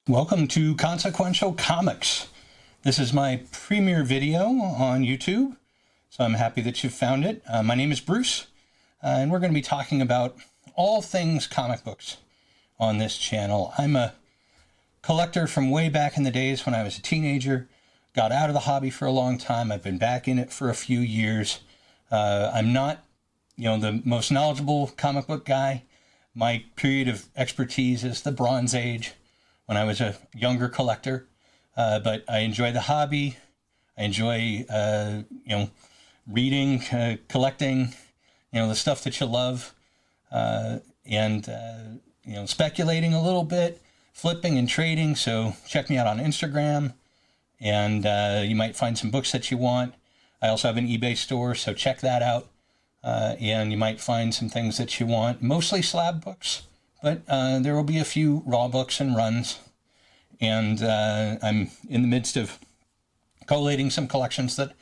Welcome to Consequential Comics. This is my premiere video on YouTube, so I'm happy that you found it. My name is Bruce, and we're going to be talking about all things comic books on this channel. I'm a collector from way back in the days when I was a teenager, got out of the hobby for a long time. I've been back in it for a few years. I'm not, the most knowledgeable comic book guy. My period of expertise is the Bronze Age, when I was a younger collector, but I enjoy the hobby. I enjoy, reading, collecting, the stuff that you love, and speculating a little bit, flipping and trading. So check me out on Instagram, and you might find some books that you want. I also have an eBay store, so check that out, and you might find some things that you want, mostly slab books. But there will be a few raw books and runs, and I'm in the midst of collating some collections that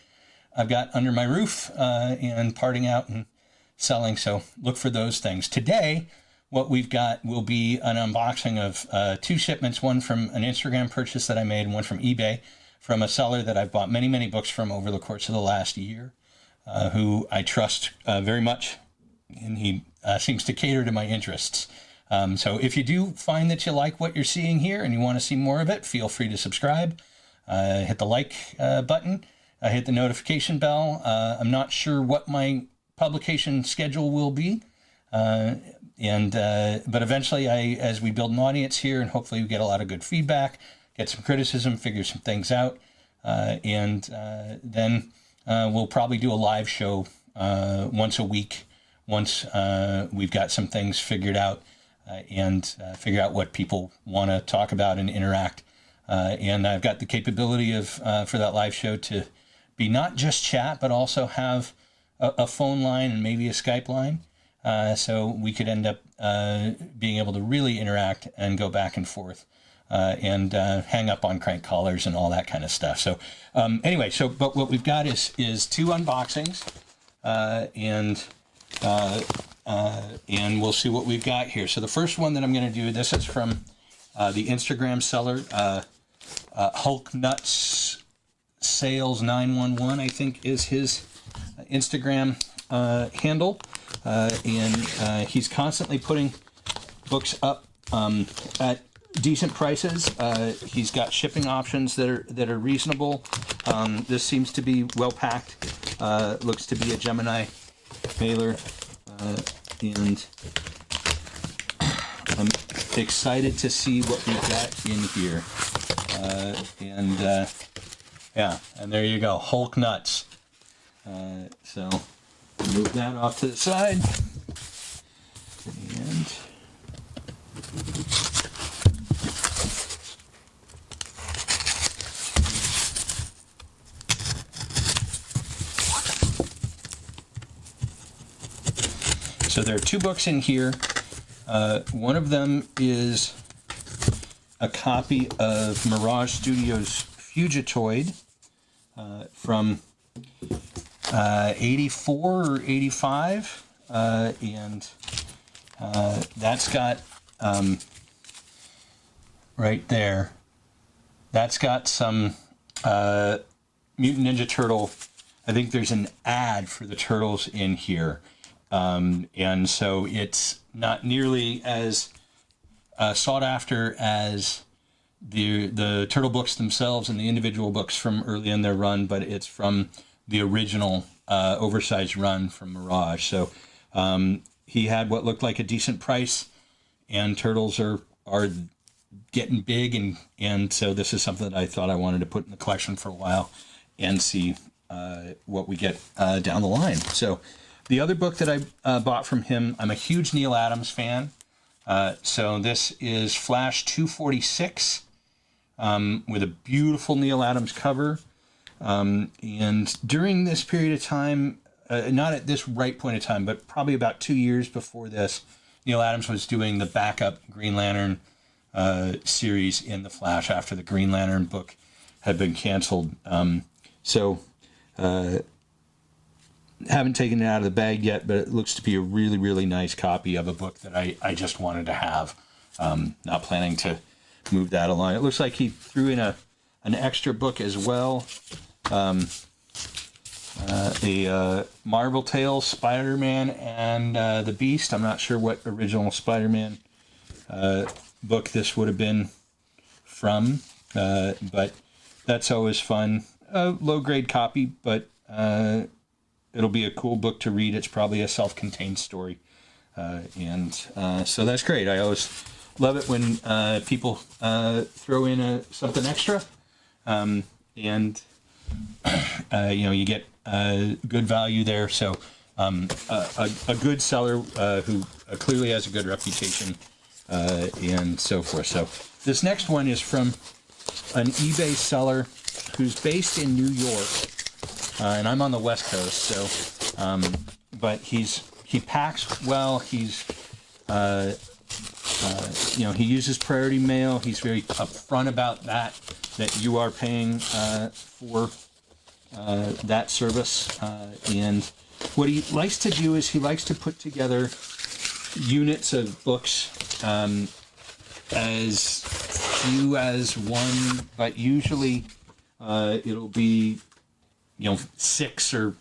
I've got under my roof and parting out and selling, so look for those things. Today, what we've got will be an unboxing of two shipments, one from an Instagram purchase that I made and one from eBay, from a seller that I've bought many, many books from over the course of the last year, who I trust very much, and he seems to cater to my interests. So if you do find that you like what you're seeing here and you want to see more of it, feel free to subscribe, hit the like button, hit the notification bell. I'm not sure what my publication schedule will be, but eventually as we build an audience here, and hopefully we get a lot of good feedback, get some criticism, figure some things out, and then we'll probably do a live show once a week once we've got some things figured out. And figure out what people want to talk about and interact. And I've got the capability of for that live show to be not just chat, but also have a phone line and maybe a Skype line. So we could end up being able to really interact and go back and forth and hang up on crank callers and all that kind of stuff. So anyway, but what we've got is two unboxings and we'll see what we've got here. So the first one that I'm going to do, this is from the Instagram seller, Hulk Nuts Sales 911, I think is his Instagram handle, and he's constantly putting books up at decent prices. He's got shipping options that are reasonable. This seems to be well packed. Looks to be a Gemini mailer. And I'm excited to see what we got in here. And there you go, Hulk Nuts. So move that off to the side. And so there are two books in here. One of them is a copy of Mirage Studios' Fugitoid from 84 or 85. And that's got, right there, that's got some Mutant Ninja Turtle. I think there's an ad for the Turtles in here. And so it's not nearly as sought after as the Turtle books themselves and the individual books from early in their run, but it's from the original oversized run from Mirage. So he had what looked like a decent price, and Turtles are getting big, and so this is something that I thought I wanted to put in the collection for a while and see what we get down the line. So the other book that I bought from him, I'm a huge Neal Adams fan. So this is Flash 246 with a beautiful Neal Adams cover. And during this period of time, not at this right point of time, but probably about 2 years before this, Neal Adams was doing the backup Green Lantern series in the Flash after the Green Lantern book had been canceled. Haven't taken it out of the bag yet, but it looks to be a really, really nice copy of a book that I just wanted to have. Not planning to move that along. It looks like he threw in an extra book as well. A Marvel Tales, Spider-Man, and the Beast. I'm not sure what original Spider-Man book this would have been from, but that's always fun. A low-grade copy, but it'll be a cool book to read. It's probably a self-contained story, and so that's great. I always love it when people throw in something extra, and you get good value there. So a good seller who clearly has a good reputation, and so forth. So this next one is from an eBay seller who's based in New York, and I'm on the West Coast. So, but he packs well. He's he uses priority mail. He's very upfront about that you are paying for that service. And what he likes to do is he likes to put together units of books, as few as one, but usually it'll be 6 or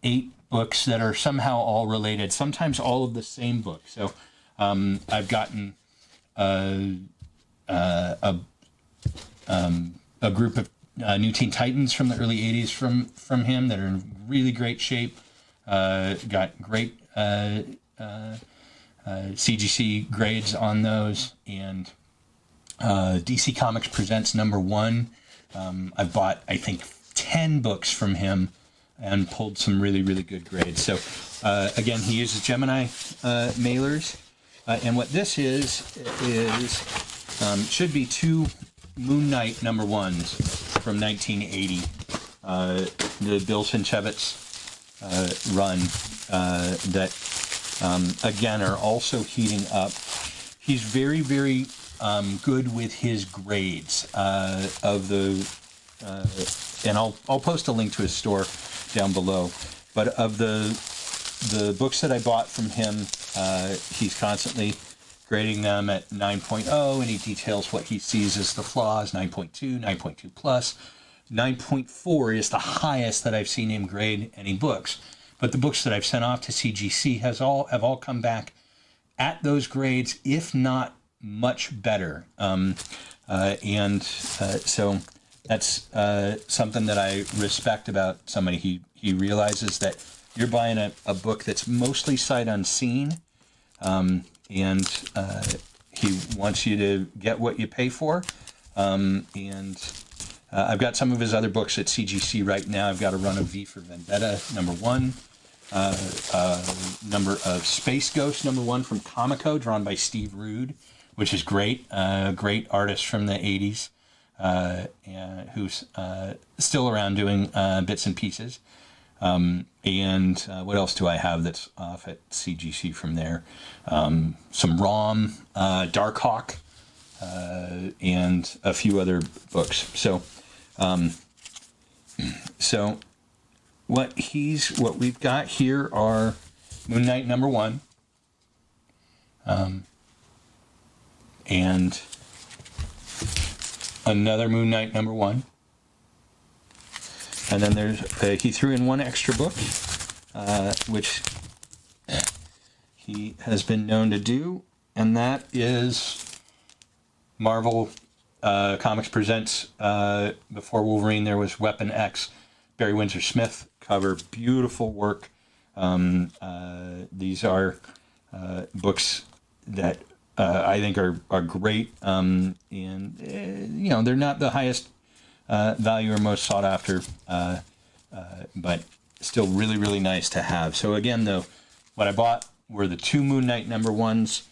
8 books that are somehow all related, sometimes all of the same book. So I've gotten a group of New Teen Titans from the early 80s from him that are in really great shape. Got great CGC grades on those. And DC Comics Presents #1. I've bought, I think, 10 books from him and pulled some really, really good grades. So, again, he uses Gemini mailers. And what this is should be 2 Moon Knight #1s from 1980. The Bill Sienkiewicz run that, again, are also heating up. He's very, very good with his grades of the... and I'll post a link to his store down below. But of the books that I bought from him, he's constantly grading them at 9.0, and he details what he sees as the flaws: 9.2, 9.2 plus. 9.4 is the highest that I've seen him grade any books. But the books that I've sent off to CGC have all come back at those grades, if not much better. So that's something that I respect about somebody. He realizes that you're buying a book that's mostly sight unseen, and he wants you to get what you pay for. I've got some of his other books at CGC right now. I've got a run of V for Vendetta #1, number of Space Ghost #1 from Comico, drawn by Steve Rude, which is great. Great artist from the 80s, who's still around doing bits and pieces. What else do I have that's off at CGC from there? Some ROM, Darkhawk, and a few other books. So what we've got here are Moon Knight #1, and another Moon Knight #1. And then he threw in one extra book, which he has been known to do, and that is Marvel Comics Presents. Before Wolverine, there was Weapon X, Barry Windsor Smith cover, beautiful work. These are books that I think are great, and they're not the highest value or most sought after, but still really, really nice to have. So again, though, what I bought were the 2 Moon Knight #1s.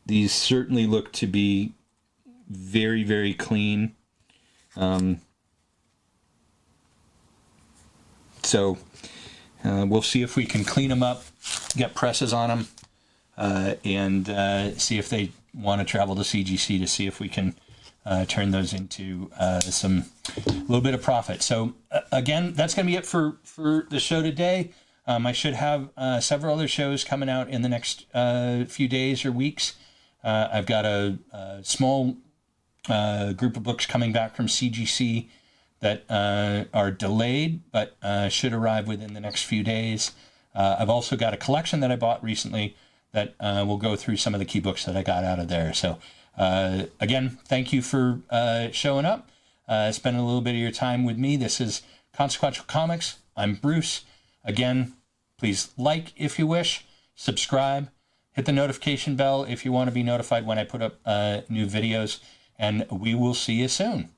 These certainly look to be very, very clean. So we'll see if we can clean them up, get presses on them, and see if they want to travel to CGC to see if we can turn those into a little bit of profit. So again, that's going to be it for the show today. I should have several other shows coming out in the next few days or weeks. I've got a small group of books coming back from CGC that are delayed, but should arrive within the next few days. I've also got a collection that I bought recently that will go through some of the key books that I got out of there. So again, thank you for showing up, spending a little bit of your time with me. This is Consequential Comics. I'm Bruce. Again, please like if you wish, subscribe, hit the notification bell if you want to be notified when I put up new videos, and we will see you soon.